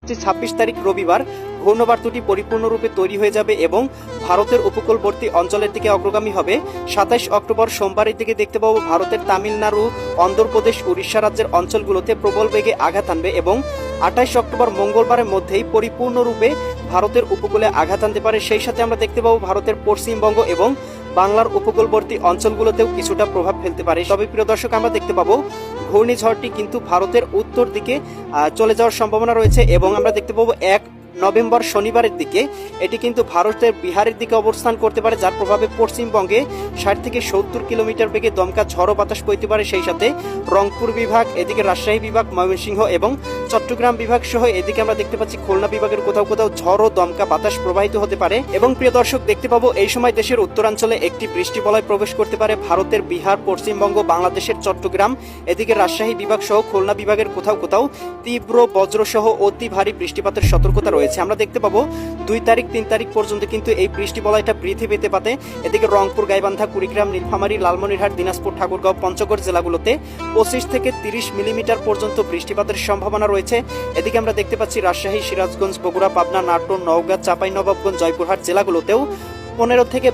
26 তারিখ রবিবার ঘূর্ণবার্তটি পরিপূর্ণরূপে তৈরি হয়ে যাবে এবং ভারতের উপকূলবর্তী অঞ্চলের দিকে অগ্রগামী হবে। 27 অক্টোবর সোমবারের দিকে দেখতে পাবো ভারতের তামিলনাড়ু, অন্ধ্রপ্রদেশ, উড়িষ্যা রাজ্যের অঞ্চলগুলোতে প্রবল বেগে আঘাত আনবে এবং 28 অক্টোবর মঙ্গলবারের মধ্যেই পরিপূর্ণরূপে ভারতের উপকূলে আঘাত আনতে পারে। সেই সাথে আমরা দেখতে পাবো ভারতের পশ্চিমবঙ্গ এবং বাংলার উপকূলবর্তী অঞ্চলগুলোতেও কিছুটা প্রভাব ফেলতে পারে। তবে প্রিয় দর্শক, আমরা দেখতে পাবো ঘূর্ণিঝড়টি কিন্তু ভারতের উত্তর দিকে চলে যাওয়ার সম্ভাবনা রয়েছে এবং আমরা দেখতে পাবো 1 নভেম্বর শনিবারের দিকে এটি কিন্তু ভারতের বিহারের দিকে অবস্থান করতে পারে, যার প্রভাবে পশ্চিমবঙ্গে 60 থেকে 70 কিলোমিটার বেগে দমকা ঝড়ো বাতাস বইতে পারে। সেই সাথে রংপুর বিভাগ, এদিকে রাজশাহী বিভাগ, ময়মনসিংহ এবং চট্টগ্রাম বিভাগ সহ এদিকে আমরা দেখতে পাচ্ছি খুলনা বিভাগের কোথাও কোথাও ঝড়ো দমকা বাতাস প্রবাহিত হতে পারে। এবং প্রিয় দর্শক, দেখতে পাবো এই সময় দেশের উত্তরাঞ্চলে একটি বৃষ্টি বলয় প্রবেশ করতে পারে। ভারতের বিহার, পশ্চিমবঙ্গ, বাংলাদেশের চট্টগ্রাম, এদিকে রাজশাহী বিভাগ সহ খুলনা বিভাগের কোথাও কোথাও তীব্র বজ্র সহ অতি ভারী বৃষ্টিপাতের সতর্কতা রয়েছে। আমরা দেখতে পাবো 2 তারিখ 3 তারিখ পর্যন্ত কিন্তু এই বৃষ্টি বলয়টা বৃদ্ধি পেতে পারে। এদিকে রংপুর, গাইবান্ধা, কুড়িগ্রাম, নীলফামারী, লালমনিরহাট, দিনাজপুর, ঠাকুরগাঁও, পঞ্চগড় জেলাগুলোতে 25 থেকে 30 মিলিমিটার পর্যন্ত বৃষ্টিপাতের সম্ভাবনা রয়েছে। এদিকে আমরা দেখতে পাচ্ছি রাজশাহী, সিরাজগঞ্জ, বগুড়া, পাবনা, নাটোর, নওগাঁ, চাঁপাইনবাবগঞ্জ, জয়পুরহাট জেলাগুলোতেও 15 থেকে